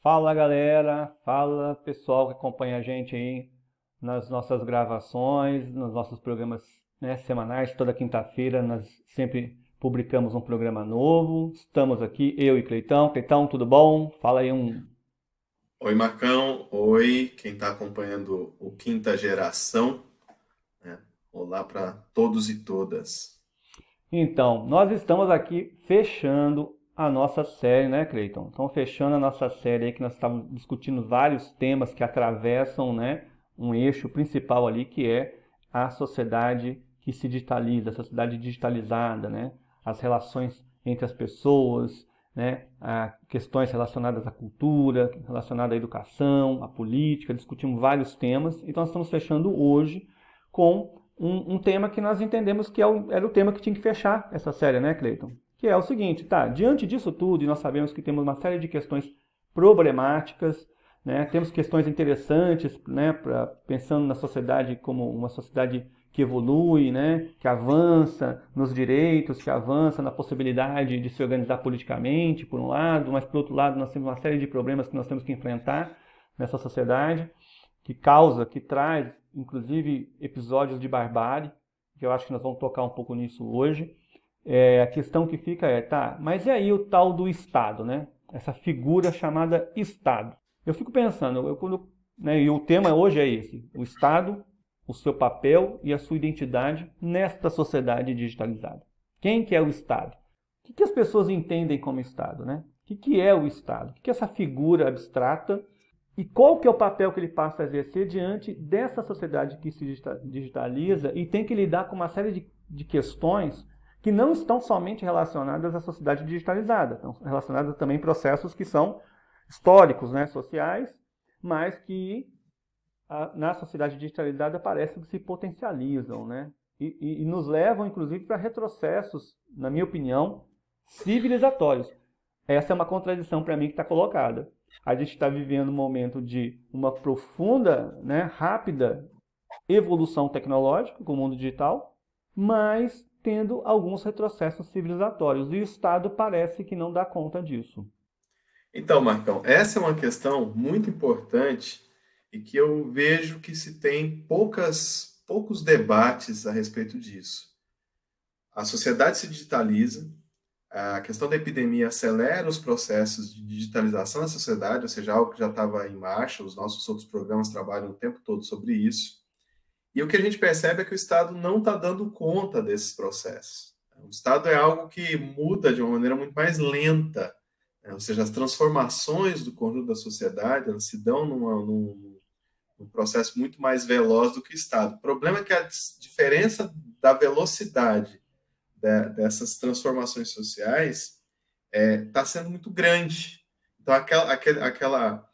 Fala galera, fala pessoal que acompanha a gente aí nas nossas gravações, nos nossos programas, né, semanais. Toda quinta-feira nós sempre publicamos um programa novo. Estamos aqui, eu e Cleitão. Cleitão, tudo bom? Fala aí um... Oi, Marcão. Oi, quem está acompanhando o Quinta Geração, né? Olá para todos e todas. Então, nós estamos aqui fechando a nossa série, né, Cleiton? Estamos fechando a nossa série aí que nós estávamos discutindo vários temas que atravessam, né, um eixo principal ali que é a sociedade que se digitaliza, a sociedade digitalizada, né? As relações entre as pessoas, né? Questões relacionadas à cultura, relacionadas à educação, à política, discutimos vários temas. Então, nós estamos fechando hoje com um tema que nós entendemos que era o tema que tinha que fechar essa série, né, Cleiton? Que é o seguinte, tá, diante disso tudo, e nós sabemos que temos uma série de questões problemáticas, né, temos questões interessantes, né, pensando na sociedade como uma sociedade que evolui, né, que avança nos direitos, que avança na possibilidade de se organizar politicamente, por um lado, mas por outro lado nós temos uma série de problemas que nós temos que enfrentar nessa sociedade, que causa, que traz, inclusive, episódios de barbárie, que eu acho que nós vamos tocar um pouco nisso hoje. A questão que fica é, tá, mas e aí o tal do Estado, né? Essa figura chamada Estado. Eu fico pensando, né, e o tema hoje é esse, o Estado, o seu papel e a sua identidade nesta sociedade digitalizada. Quem que é o Estado? O que as pessoas entendem como Estado, né? O que é o Estado? O que é essa figura abstrata e qual que é o papel que ele passa a exercer diante dessa sociedade que se digitaliza e tem que lidar com uma série de questões que não estão somente relacionadas à sociedade digitalizada, estão relacionadas também a processos que são históricos, né, sociais, mas que na sociedade digitalizada parece que se potencializam, né, e nos levam, inclusive, para retrocessos, na minha opinião, civilizatórios. Essa é uma contradição para mim que está colocada. A gente está vivendo um momento de uma profunda, né, rápida evolução tecnológica com o mundo digital, mas tendo alguns retrocessos civilizatórios. E o Estado parece que não dá conta disso. Então, Marcão, essa é uma questão muito importante e que eu vejo que se tem poucos debates a respeito disso. A sociedade se digitaliza, a questão da epidemia acelera os processos de digitalização da sociedade, ou seja, algo que já estava em marcha, os nossos outros programas trabalham o tempo todo sobre isso. E o que a gente percebe é que o Estado não está dando conta desses processos. O Estado é algo que muda de uma maneira muito mais lenta, né? Ou seja, as transformações do conjunto da sociedade elas se dão num processo muito mais veloz do que o Estado. O problema é que a diferença da velocidade dessas transformações sociais está sendo muito grande. Então, aquela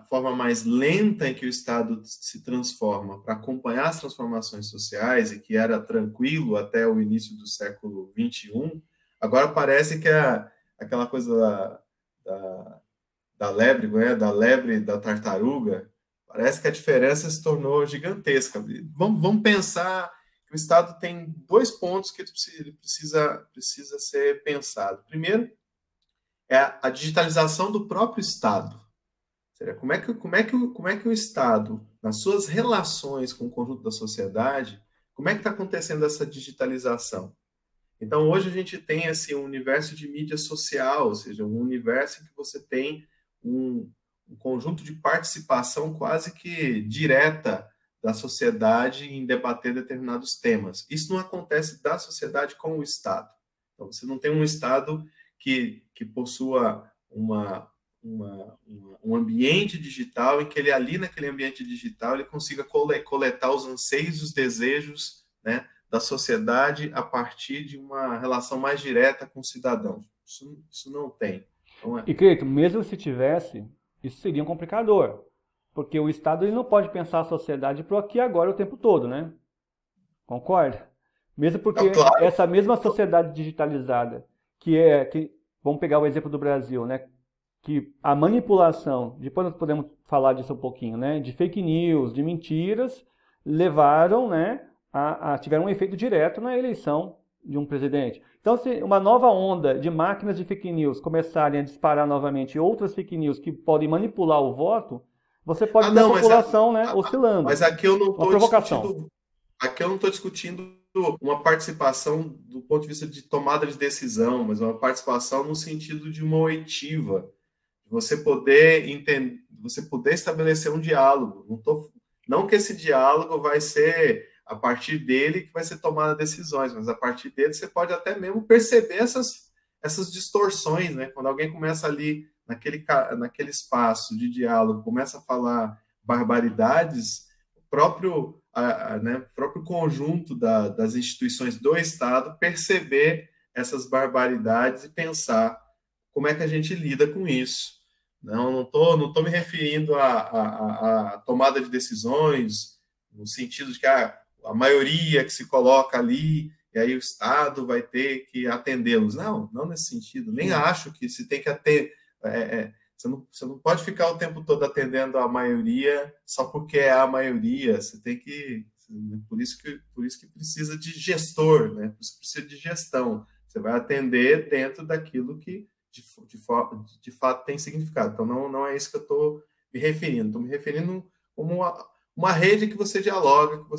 forma mais lenta em que o Estado se transforma para acompanhar as transformações sociais e que era tranquilo até o início do século XXI, agora parece que é aquela coisa da lebre, né? Da lebre da tartaruga, parece que a diferença se tornou gigantesca. Vamos pensar que o Estado tem dois pontos que precisa ser pensado. Primeiro, é a digitalização do próprio Estado. Seja, como é que o Estado, nas suas relações com o conjunto da sociedade, como é que está acontecendo essa digitalização? Então, hoje a gente tem assim, um universo de mídia social, ou seja, um universo em que você tem um conjunto de participação quase que direta da sociedade em debater determinados temas. Isso não acontece da sociedade com o Estado. Então, você não tem um Estado que possua um ambiente digital em que ele ali naquele ambiente digital ele consiga coletar os anseios e os desejos, né, da sociedade a partir de uma relação mais direta com o cidadão. Isso não tem. Então, E, Cleiton, mesmo se tivesse, isso seria um complicador. Porque o Estado ele não pode pensar a sociedade para o aqui e agora o tempo todo, né? Concorda? Mesmo porque claro. essa mesma sociedade digitalizada, vamos pegar o exemplo do Brasil, né? Que a manipulação, depois nós podemos falar disso um pouquinho, né? De fake news, de mentiras, levaram, né? Tiveram um efeito direto na eleição de um presidente. Então, se uma nova onda de máquinas de fake news começarem a disparar novamente outras fake news que podem manipular o voto, você pode ter a Não, população, né, oscilando. mas aqui eu não Uma estou provocação. discutindo. Aqui eu não estou discutindo uma participação do ponto de vista de tomada de decisão, mas uma participação no sentido de uma oitiva. Você poder entender, você poder estabelecer um diálogo. Não que esse diálogo vai ser a partir dele que vai ser tomada decisões, mas a partir dele você pode até mesmo perceber essas distorções, né? Quando alguém começa ali naquele espaço de diálogo, começa a falar barbaridades, o próprio conjunto das instituições do Estado perceber essas barbaridades e pensar como é que a gente lida com isso. Não tô me referindo à tomada de decisões, no sentido de que a maioria que se coloca ali, e aí o Estado vai ter que atendê-los. Não nesse sentido. Nem acho que se tem que atender. Você não pode ficar o tempo todo atendendo a maioria só porque é a maioria. Você tem que. Por isso que precisa de gestor, né? Por isso que precisa de gestão. Você vai atender dentro daquilo que de fato tem significado. Então, não é isso que eu estou me referindo. Estou me referindo como uma rede que você dialoga, que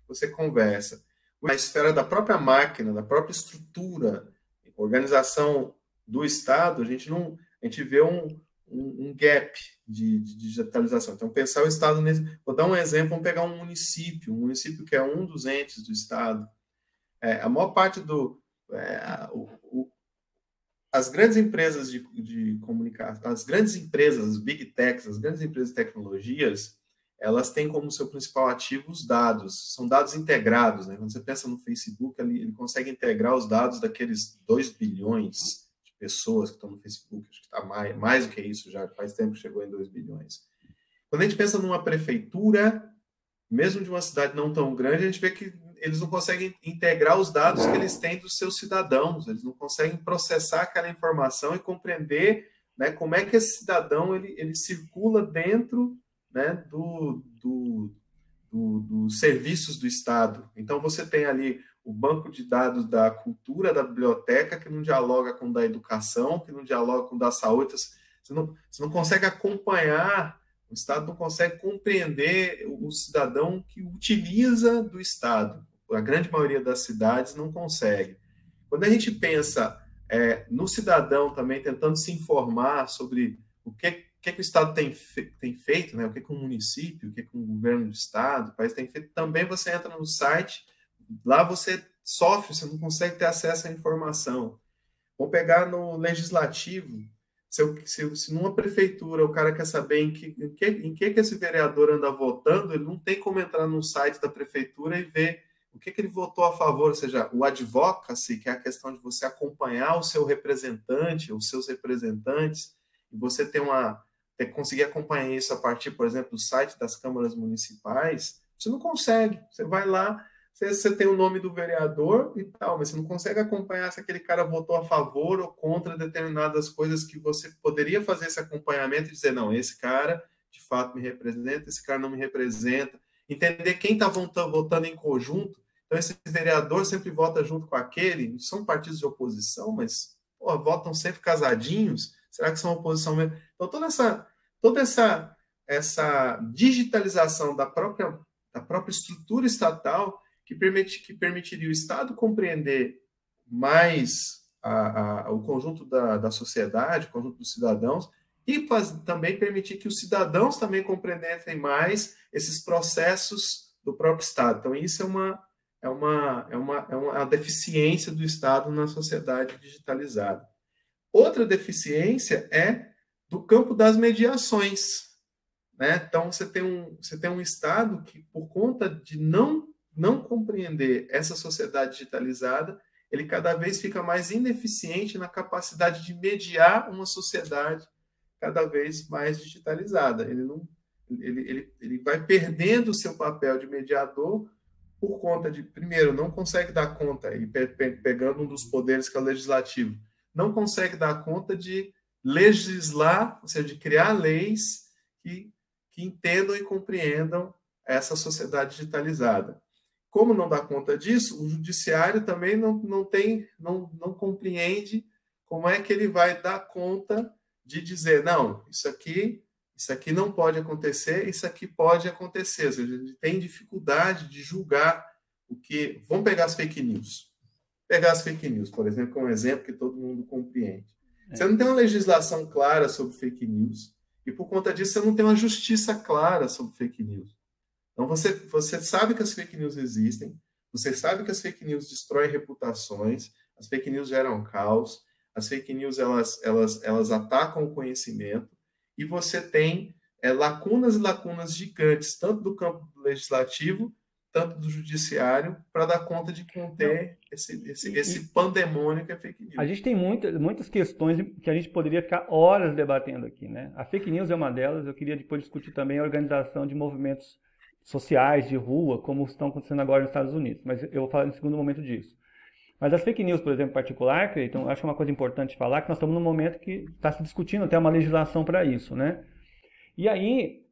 você conversa. Na esfera da própria máquina, da própria estrutura, organização do Estado, a gente vê um gap de digitalização. Então, pensar o Estado nesse... Vou dar um exemplo, vamos pegar um município que é um dos entes do Estado. A maior parte as grandes empresas de comunicação, as grandes empresas, as big techs, as grandes empresas de tecnologias, elas têm como seu principal ativo os dados. São dados integrados, né? Quando você pensa no Facebook, ele consegue integrar os dados daqueles 2 bilhões de pessoas que estão no Facebook. Acho que está mais do que isso já, faz tempo que chegou em 2 bilhões. Quando a gente pensa numa prefeitura, mesmo de uma cidade não tão grande, a gente vê que eles não conseguem integrar os dados que eles têm dos seus cidadãos, eles não conseguem processar aquela informação e compreender, né, como é que esse cidadão ele circula dentro, né, dos serviços do Estado. Então, você tem ali o banco de dados da cultura, da biblioteca, que não dialoga com o da educação, que não dialoga com o da saúde. Você não consegue acompanhar, o Estado não consegue compreender o cidadão que utiliza do Estado. A grande maioria das cidades não consegue. Quando a gente pensa no cidadão também tentando se informar sobre o que o Estado tem feito, né? O que o município, o que o governo do Estado, o país tem feito, também você entra no site, lá você sofre, você não consegue ter acesso à informação. Vamos pegar no legislativo, se numa prefeitura o cara quer saber em que esse vereador anda votando, ele não tem como entrar no site da prefeitura e ver o que ele votou a favor, ou seja, o advocacy, que é a questão de você acompanhar o seu representante, os seus representantes, e você conseguir acompanhar isso a partir, por exemplo, do site das câmaras municipais, você não consegue. Você vai lá, você tem o nome do vereador e tal, mas você não consegue acompanhar se aquele cara votou a favor ou contra determinadas coisas que você poderia fazer esse acompanhamento e dizer, não, esse cara de fato me representa, esse cara não me representa. Entender quem está votando em conjunto. Então, esse vereador sempre vota junto com aquele, não são partidos de oposição, mas votam sempre casadinhos. Será que são oposição mesmo? Então, toda essa digitalização da própria estrutura estatal que permitiria o Estado compreender mais o conjunto da sociedade, o conjunto dos cidadãos, e também permitir que os cidadãos também compreendessem mais esses processos do próprio Estado. Então, isso é uma deficiência do Estado na sociedade digitalizada. Outra deficiência é do campo das mediações, né? Então, você tem um Estado que, por conta de não compreender essa sociedade digitalizada, ele cada vez fica mais ineficiente na capacidade de mediar uma sociedade cada vez mais digitalizada. Ele vai perdendo o seu papel de mediador por conta de, primeiro, não consegue dar conta, e pegando um dos poderes que é o legislativo, não consegue dar conta de legislar, ou seja, de criar leis que entendam e compreendam essa sociedade digitalizada. como não dá conta disso, o judiciário também não compreende como é que ele vai dar conta de dizer, não, isso aqui não pode acontecer, isso aqui pode acontecer. Ou seja, ele tem dificuldade de julgar o que... Vamos pegar as fake news. Pegar as fake news, por exemplo, que é um exemplo que todo mundo compreende. Você não tem uma legislação clara sobre fake news, e por conta disso você não tem uma justiça clara sobre fake news. Então você sabe que as fake news existem, você sabe que as fake news destroem reputações, as fake news geram caos, as fake news elas atacam o conhecimento, e você tem lacunas e lacunas gigantes, tanto do campo legislativo, tanto do judiciário, para dar conta de conter esse pandemônio que é fake news. A gente tem muitas questões que a gente poderia ficar horas debatendo aqui, né? A fake news é uma delas. Eu queria depois discutir também a organização de movimentos sociais de rua, como estão acontecendo agora nos Estados Unidos. Mas eu vou falar no segundo momento disso. Mas as fake news, por exemplo, em particular, Cleiton, acho uma coisa importante falar que nós estamos num momento que está se discutindo até uma legislação para isso, né? E aí,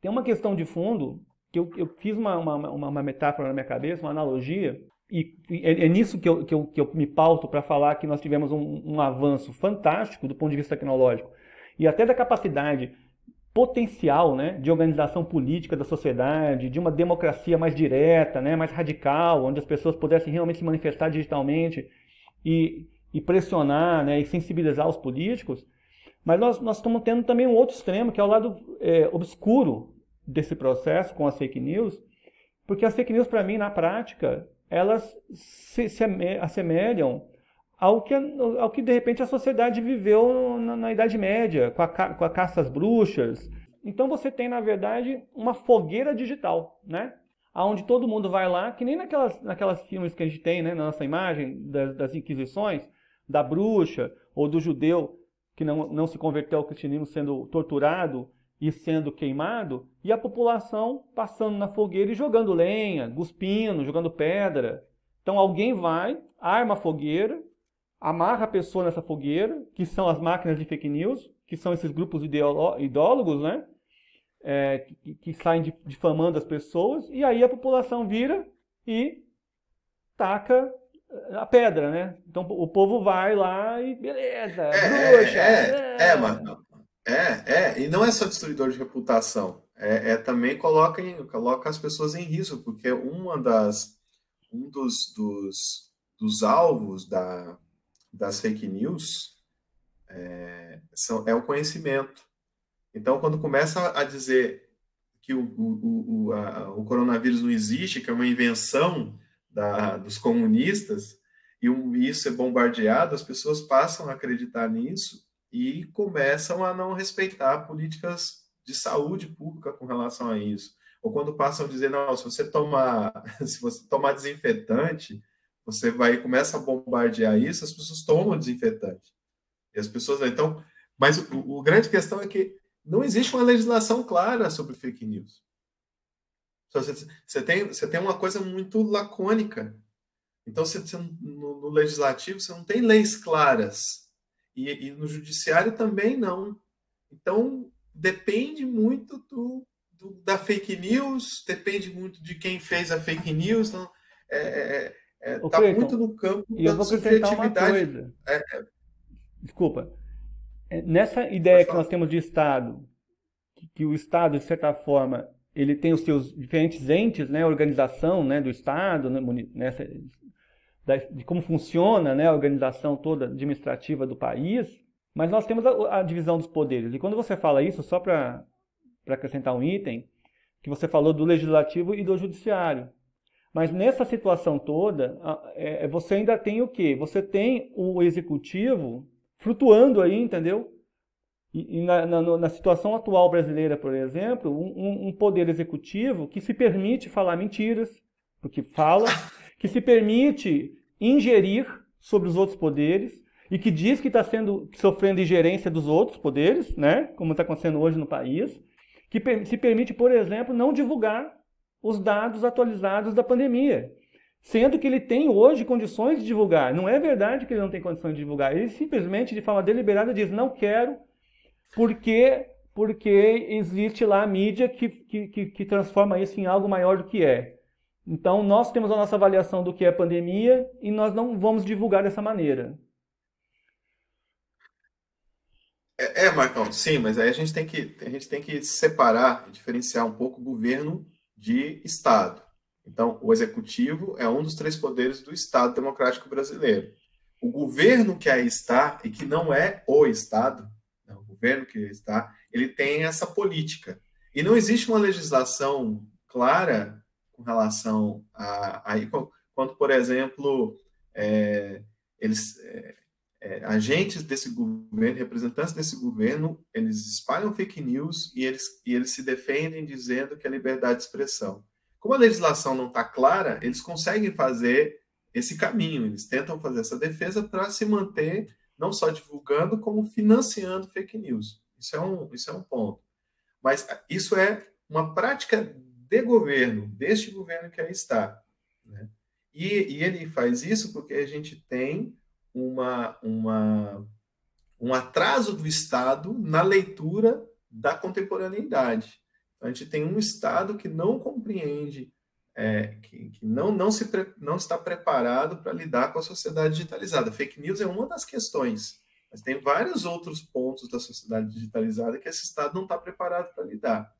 tem uma questão de fundo que eu fiz uma metáfora na minha cabeça, uma analogia, e é nisso que eu me pauto para falar que nós tivemos um avanço fantástico do ponto de vista tecnológico e até da capacidade potencial, né, de organização política da sociedade, de uma democracia mais direta, né, mais radical, onde as pessoas pudessem realmente se manifestar digitalmente e pressionar, né, e sensibilizar os políticos. Mas nós estamos tendo também um outro extremo, que é o lado obscuro desse processo com as fake news, porque as fake news, para mim, na prática, elas se assemelham ao que de repente a sociedade viveu na Idade Média, com a caça às bruxas. Então você tem, na verdade, uma fogueira digital, né? Onde todo mundo vai lá, que nem naquelas filmes que a gente tem, né, na nossa imagem das Inquisições, da bruxa ou do judeu que não se converteu ao cristianismo sendo torturado e sendo queimado, e a população passando na fogueira e jogando lenha, cuspindo, jogando pedra. Então alguém vai, arma a fogueira, amarra a pessoa nessa fogueira, que são as máquinas de fake news, que são esses grupos ideólogos, né? Que saem difamando as pessoas, e aí a população vira e taca a pedra, né? Então o povo vai lá e beleza, bruxa. Mano. E não é só destruidor de reputação, também coloca as pessoas em risco, porque um dos alvos das fake news é o conhecimento. Então, quando começa a dizer que o coronavírus não existe, que é uma invenção dos comunistas, e isso é bombardeado, as pessoas passam a acreditar nisso e começam a não respeitar políticas de saúde pública com relação a isso. Ou quando passam a dizer, não, se você tomar desinfetante, você começa a bombardear isso, as pessoas tomam desinfetante. E as pessoas, então, mas a grande questão é que não existe uma legislação clara sobre fake news. Você tem uma coisa muito lacônica. Então, no legislativo, você não tem leis claras. E no judiciário também não. Então, depende muito da fake news, depende muito de quem fez a fake news. Então, está muito no campo da subjetividade. Desculpa. Nessa ideia que nós temos de Estado, que o Estado, de certa forma, ele tem os seus diferentes entes, né, organização, né, do Estado, né, de como funciona, né, a organização toda administrativa do país, mas nós temos a divisão dos poderes. E quando você fala isso, só para acrescentar um item, que você falou do legislativo e do judiciário. Mas nessa situação toda, você ainda tem o quê? Você tem o executivo flutuando aí, entendeu? E na situação atual brasileira, por exemplo, um poder executivo que se permite falar mentiras, porque fala, que se permite ingerir sobre os outros poderes e que diz que está sofrendo ingerência dos outros poderes, né? Como está acontecendo hoje no país, que se permite, por exemplo, não divulgar os dados atualizados da pandemia, sendo que ele tem hoje condições de divulgar. Não é verdade que ele não tem condições de divulgar. Ele simplesmente, de forma deliberada, diz, não quero, porque existe lá a mídia que transforma isso em algo maior do que é. Então, nós temos a nossa avaliação do que é pandemia e nós não vamos divulgar dessa maneira. Marcão, sim, mas aí a gente tem que separar, diferenciar um pouco o governo de Estado. Então, o executivo é um dos três poderes do Estado Democrático Brasileiro. O governo que aí está, e que não é o Estado, né, o governo que está, ele tem essa política. E não existe uma legislação clara com relação a quando, por exemplo, é, eles agentes desse governo, representantes desse governo, eles espalham fake news e eles se defendem dizendo que é liberdade de expressão. Como a legislação não está clara, eles conseguem fazer esse caminho, eles tentam fazer essa defesa para se manter não só divulgando, como financiando fake news. Isso é um ponto. Mas isso é uma prática de governo, deste governo que aí está. Né? E ele faz isso porque a gente tem uma, uma, um atraso do Estado na leitura da contemporaneidade. Então, a gente tem um Estado que não compreende, que não está preparado para lidar com a sociedade digitalizada. Fake news é uma das questões, mas tem vários outros pontos da sociedade digitalizada que esse Estado não está preparado para lidar.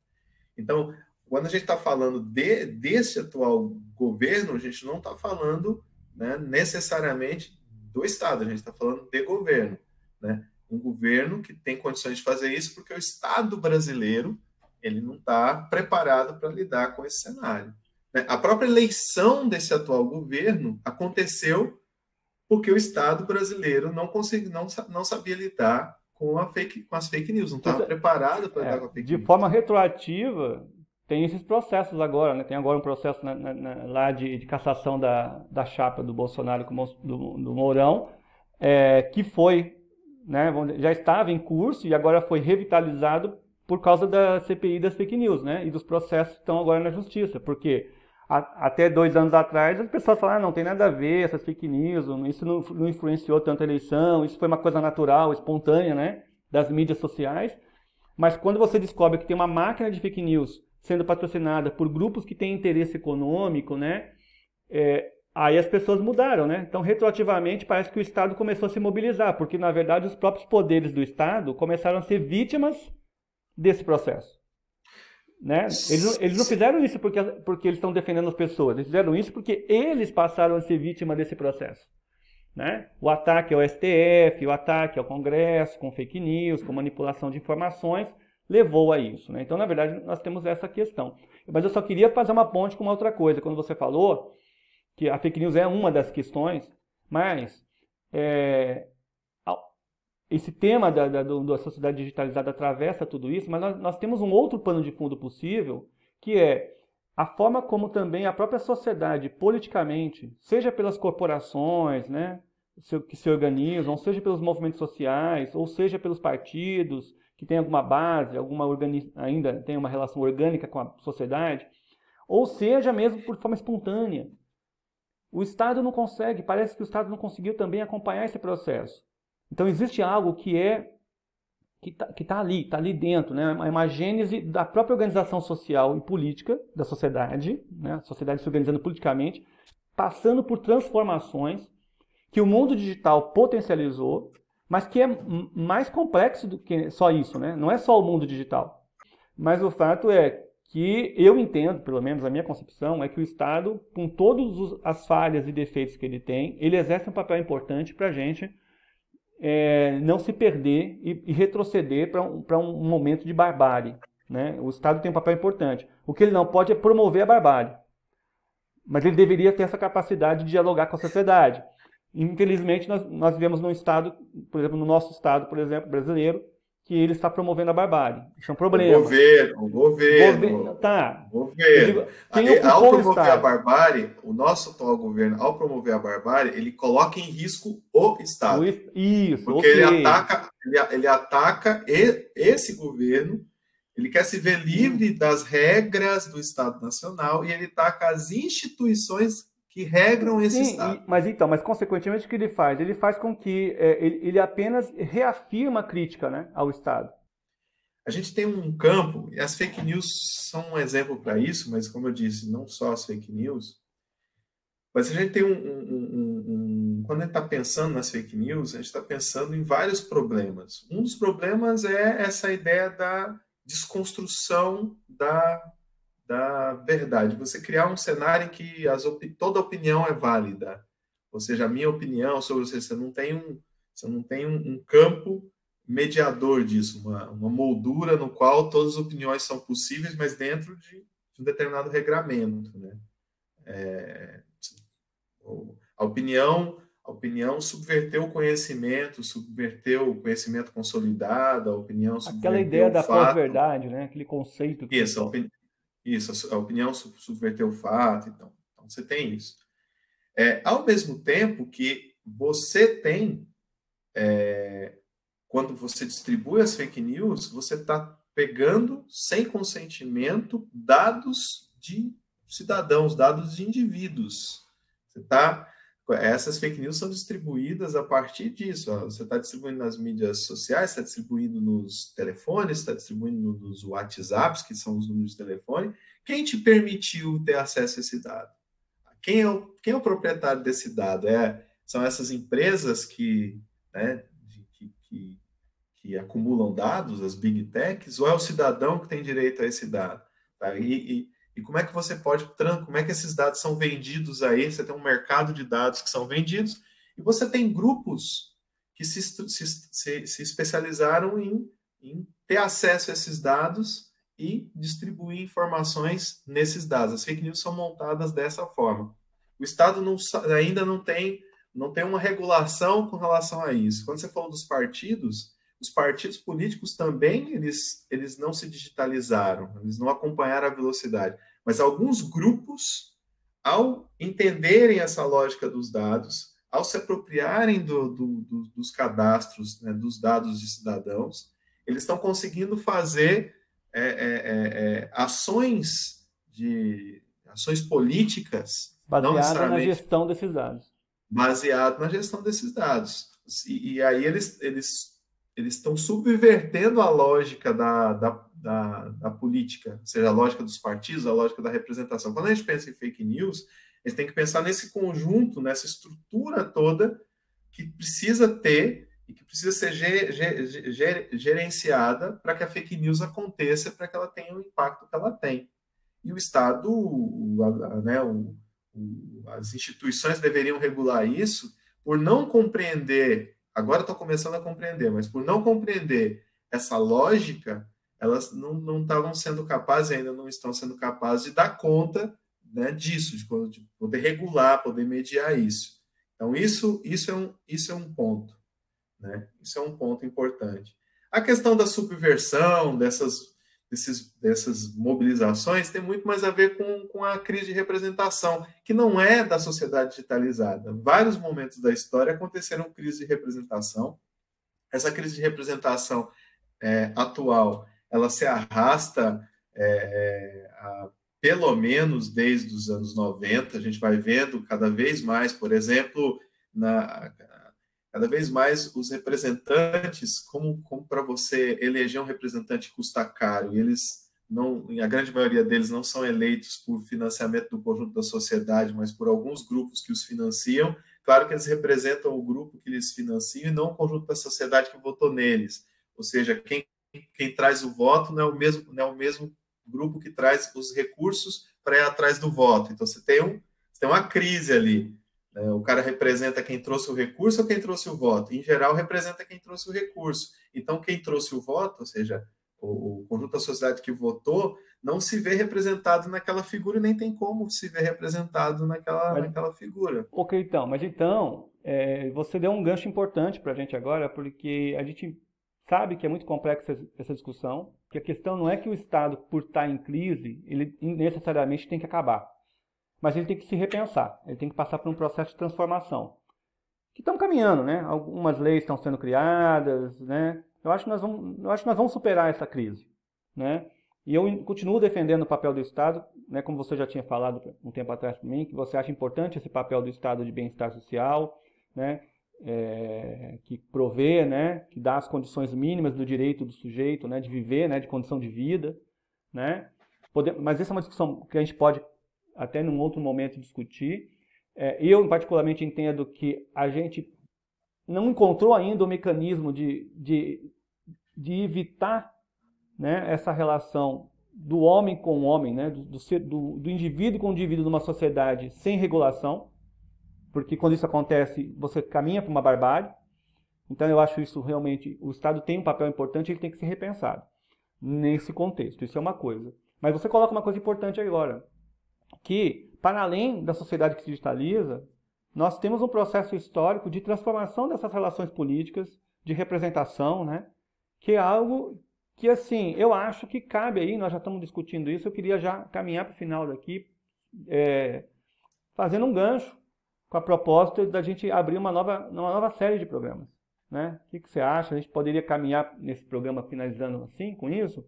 Então, quando a gente está falando desse atual governo, a gente não está falando, né, necessariamente do Estado, a gente está falando de governo. Né? Um governo que tem condições de fazer isso porque o Estado brasileiro ele não está preparado para lidar com esse cenário. Né? A própria eleição desse atual governo aconteceu porque o Estado brasileiro não sabia lidar com as fake news, não estava preparado para lidar com a fake De news. forma retroativa, tem esses processos agora, né? Tem agora um processo lá de cassação da chapa do Bolsonaro com do Mourão, que foi, né, já estava em curso e agora foi revitalizado por causa da CPI das fake news, né? E dos processos que estão agora na justiça, porque até 2 anos atrás as pessoas falaram, não tem nada a ver essas fake news, isso não influenciou tanto a eleição, isso foi uma coisa natural, espontânea, né, das mídias sociais. Mas quando você descobre que tem uma máquina de fake news sendo patrocinada por grupos que têm interesse econômico, né, aí as pessoas mudaram, né? Então, retroativamente, parece que o Estado começou a se mobilizar, porque, na verdade, os próprios poderes do Estado começaram a ser vítimas desse processo. Né? Eles não fizeram isso porque eles estão defendendo as pessoas, eles fizeram isso porque eles passaram a ser vítima desse processo. Né? O ataque ao STF, o ataque ao Congresso, com fake news, com manipulação de informações, levou a isso. Né? Então, na verdade, nós temos essa questão. Mas eu só queria fazer uma ponte com uma outra coisa. Quando você falou que a fake news é uma das questões, mas esse tema da sociedade digitalizada atravessa tudo isso, mas nós temos um outro pano de fundo possível, que é a forma como também a própria sociedade, politicamente, seja pelas corporações, né, que se organizam, seja pelos movimentos sociais, ou seja pelos partidos, que têm alguma base, ainda tem uma relação orgânica com a sociedade, ou seja mesmo por forma espontânea. O Estado não consegue, parece que o Estado não conseguiu também acompanhar esse processo. Então existe algo que está ali dentro, né? É uma gênese da própria organização social e política da sociedade, né? A sociedade se organizando politicamente, passando por transformações que o mundo digital potencializou, mas que é mais complexo do que só isso, né? Não é só o mundo digital. Mas o fato é que eu entendo, pelo menos a minha concepção, é que o Estado, com todas as falhas e defeitos que ele tem, ele exerce um papel importante para a gente não se perder e retroceder para um momento de barbárie. Né? O Estado tem um papel importante. O que ele não pode é promover a barbárie. Mas ele deveria ter essa capacidade de dialogar com a sociedade. Infelizmente, nós vivemos num Estado, por exemplo, no nosso Estado, por exemplo, brasileiro, que ele está promovendo a barbárie. Isso é um problema. O governo. Tá. Governo. Ao promover a barbárie, o nosso atual governo, ao promover a barbárie, ele coloca em risco o Estado. Isso, porque ele ataca esse governo, ele quer se ver livre das regras do Estado Nacional e ele ataca as instituições que regram esse Estado. Mas consequentemente o que ele faz? Ele faz com que ele apenas reafirma a crítica, né, ao Estado. A gente tem um campo, e as fake news são um exemplo para isso, mas como eu disse, não só as fake news, mas a gente tem quando a gente está pensando nas fake news, a gente está pensando em vários problemas. Um dos problemas é essa ideia da desconstrução da verdade. Você criar um cenário em que toda opinião é válida. Ou seja, a minha opinião sobre você não tem um campo mediador disso, uma moldura no qual todas as opiniões são possíveis, mas dentro de um determinado regramento, né? A opinião subverteu o conhecimento consolidado, a opinião Aquela ideia subverteu o da fato. pós-verdade, né? Aquele conceito que Isso, a opinião subverteu o fato. Então você tem isso. Ao mesmo tempo que você tem, quando você distribui as fake news, você está pegando, sem consentimento, dados de cidadãos, dados de indivíduos. Essas fake news são distribuídas a partir disso. Você está distribuindo nas mídias sociais, está distribuindo nos telefones, está distribuindo nos WhatsApps, que são os números de telefone. Quem te permitiu ter acesso a esse dado? Quem é o proprietário desse dado? São essas empresas né, que acumulam dados, as big techs, ou é o cidadão que tem direito a esse dado? Tá? E como é que como é que esses dados são vendidos aí? Você tem um mercado de dados que são vendidos, e você tem grupos que se especializaram em ter acesso a esses dados e distribuir informações nesses dados. As fake news são montadas dessa forma. O Estado ainda não tem uma regulação com relação a isso. Quando você falou dos partidos, os partidos políticos também eles não se digitalizaram, eles não acompanharam a velocidade. Mas alguns grupos, ao entenderem essa lógica dos dados, ao se apropriarem dos cadastros, né, dos dados de cidadãos, eles estão conseguindo fazer ações políticas, não baseada na necessariamente gestão desses dados. baseado na gestão desses dados. E aí eles estão subvertendo a lógica da política, ou seja, a lógica dos partidos, a lógica da representação. Quando a gente pensa em fake news, a gente tem que pensar nesse conjunto, nessa estrutura toda que precisa ter e que precisa ser gerenciada para que a fake news aconteça, para que ela tenha o impacto que ela tem. E o Estado, né, as instituições deveriam regular isso por não compreender, agora estão começando a compreender, mas por não compreender essa lógica, elas não estavam sendo capazes, ainda não estão sendo capazes de dar conta, né, disso, de poder regular, poder mediar isso. Então, isso é um ponto, né? Isso é um ponto importante. A questão da subversão, dessas mobilizações, tem muito mais a ver com a crise de representação, que não é da sociedade digitalizada. Em vários momentos da história aconteceram crises de representação. Essa crise de representação atual, ela se arrasta pelo menos desde os anos 90. A gente vai vendo cada vez mais, por exemplo, cada vez mais os representantes, como para você eleger um representante custa caro, e eles não, a grande maioria deles não são eleitos por financiamento do conjunto da sociedade, mas por alguns grupos que os financiam. Claro que eles representam o grupo que eles financiam e não o conjunto da sociedade que votou neles. Ou seja, quem traz o voto não é o mesmo grupo que traz os recursos para ir atrás do voto. Então, você tem uma crise ali. O cara representa quem trouxe o recurso ou quem trouxe o voto? Em geral, representa quem trouxe o recurso. Então, quem trouxe o voto, ou seja, o conjunto da sociedade que votou, não se vê representado naquela figura e nem tem como se ver representado naquela figura. Ok, então. Mas então, você deu um gancho importante para a gente agora, porque a gente sabe que é muito complexa essa discussão, que a questão não é que o Estado, por estar em crise, ele necessariamente tem que acabar. Mas ele tem que se repensar, ele tem que passar por um processo de transformação. Que estão caminhando, né? Algumas leis estão sendo criadas, né? Eu acho que nós vamos superar essa crise, né? E eu continuo defendendo o papel do Estado, né? Como você já tinha falado um tempo atrás para mim, que você acha importante esse papel do Estado de bem-estar social, né? que provê, né, que dá as condições mínimas do direito do sujeito, né, de viver, né, de condição de vida, né? Mas essa é uma discussão que a gente pode até num outro momento discutir. Eu, particularmente, entendo que a gente não encontrou ainda o mecanismo de evitar, né, essa relação do homem com o homem, né, do indivíduo com o indivíduo numa sociedade sem regulação, porque quando isso acontece, você caminha para uma barbárie. Então eu acho isso realmente, o Estado tem um papel importante, ele tem que ser repensado nesse contexto, isso é uma coisa. Mas você coloca uma coisa importante agora, que para além da sociedade que se digitaliza, nós temos um processo histórico de transformação dessas relações políticas, de representação, né? Que é algo que, assim, eu acho que cabe aí, nós já estamos discutindo isso, eu queria já caminhar para o final daqui, fazendo um gancho com a proposta da gente abrir uma nova série de programas, né? O que você acha? A gente poderia caminhar nesse programa finalizando assim, com isso?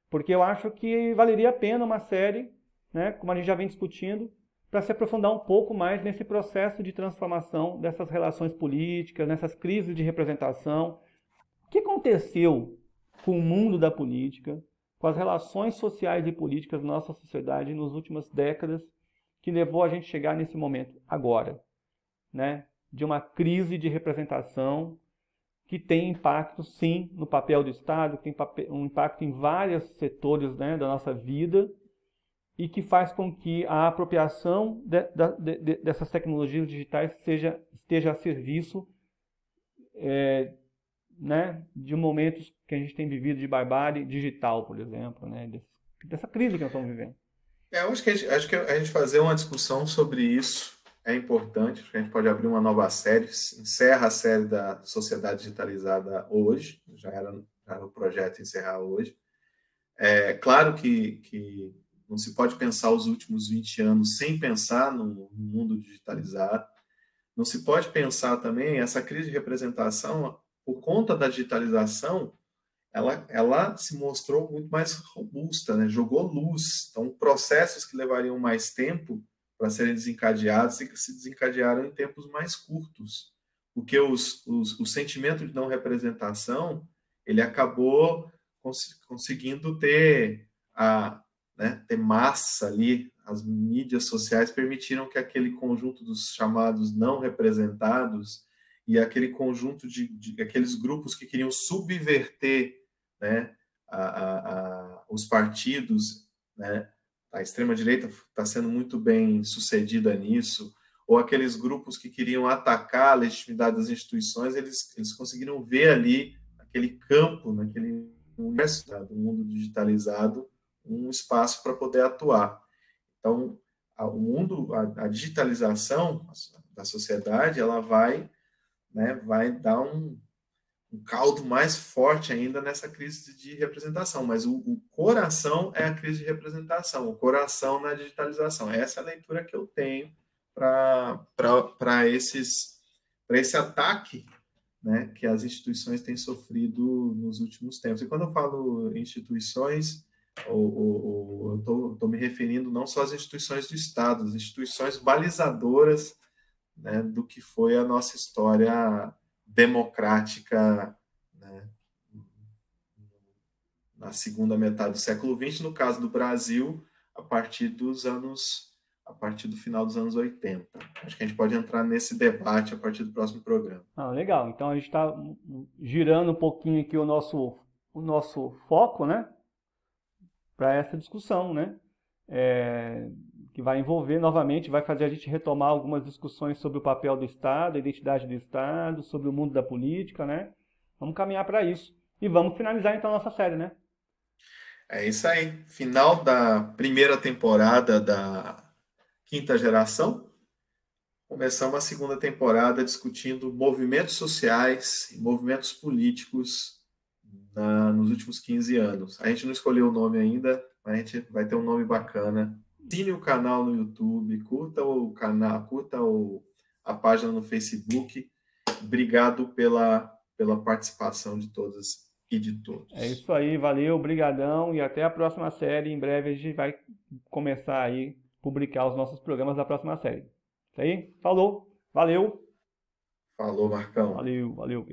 Porque eu acho que valeria a pena uma série, né, como a gente já vem discutindo, para se aprofundar um pouco mais nesse processo de transformação dessas relações políticas, nessas crises de representação. O que aconteceu com o mundo da política, com as relações sociais e políticas da nossa sociedade nas últimas décadas, que levou a gente a chegar nesse momento agora, né, de uma crise de representação que tem impacto, sim, no papel do Estado, que tem um impacto em vários setores, né, da nossa vida, e que faz com que a apropriação dessas tecnologias digitais esteja a serviço, né, de momentos que a gente tem vivido de barbárie digital, por exemplo, né, dessa crise que nós estamos vivendo. Eu acho que a gente fazer uma discussão sobre isso é importante. Acho que a gente pode abrir uma nova série, encerra a série da Sociedade Digitalizada hoje, já era o projeto encerrar hoje. É claro que não se pode pensar os últimos 20 anos sem pensar no mundo digitalizado. Não se pode pensar também essa crise de representação, por conta da digitalização, ela se mostrou muito mais robusta, né? Jogou luz. Então, processos que levariam mais tempo para serem desencadeados se desencadearam em tempos mais curtos, porque o sentimento de não representação ele acabou conseguindo ter ter massa ali. As mídias sociais permitiram que aquele conjunto dos chamados não representados e aquele conjunto de aqueles grupos que queriam subverter, né, os partidos, né, a extrema-direita está sendo muito bem sucedida nisso, ou aqueles grupos que queriam atacar a legitimidade das instituições, eles conseguiram ver ali, naquele campo, naquele universo do mundo digitalizado, um espaço para poder atuar. Então, a digitalização da sociedade, ela vai dar um caldo mais forte ainda nessa crise de representação, mas o coração é a crise de representação, o coração na digitalização. Essa é a leitura que eu tenho para esse ataque, né, que as instituições têm sofrido nos últimos tempos. E quando eu falo instituições, eu estou me referindo não só às instituições do Estado, às instituições balizadoras, né, do que foi a nossa história democrática, né, na segunda metade do século XX, no caso do Brasil, a partir do final dos anos 80. Acho que a gente pode entrar nesse debate a partir do próximo programa. Legal. Então a gente está girando um pouquinho aqui o nosso foco, né, para essa discussão, né, que vai envolver novamente, vai fazer a gente retomar algumas discussões sobre o papel do Estado, a identidade do Estado, sobre o mundo da política, né? Vamos caminhar para isso. E vamos finalizar então a nossa série, né? É isso aí. Final da primeira temporada da quinta geração. Começamos a segunda temporada discutindo movimentos sociais e movimentos políticos nos últimos 15 anos. A gente não escolheu o nome ainda, mas a gente vai ter um nome bacana. Assine o canal no YouTube, curta o canal, a página no Facebook. Obrigado pela participação de todas e de todos. É isso aí, valeu, brigadão e até a próxima série. Em breve a gente vai começar aí a publicar os nossos programas da próxima série. Isso aí, falou, valeu! Falou, Marcão. Valeu, valeu.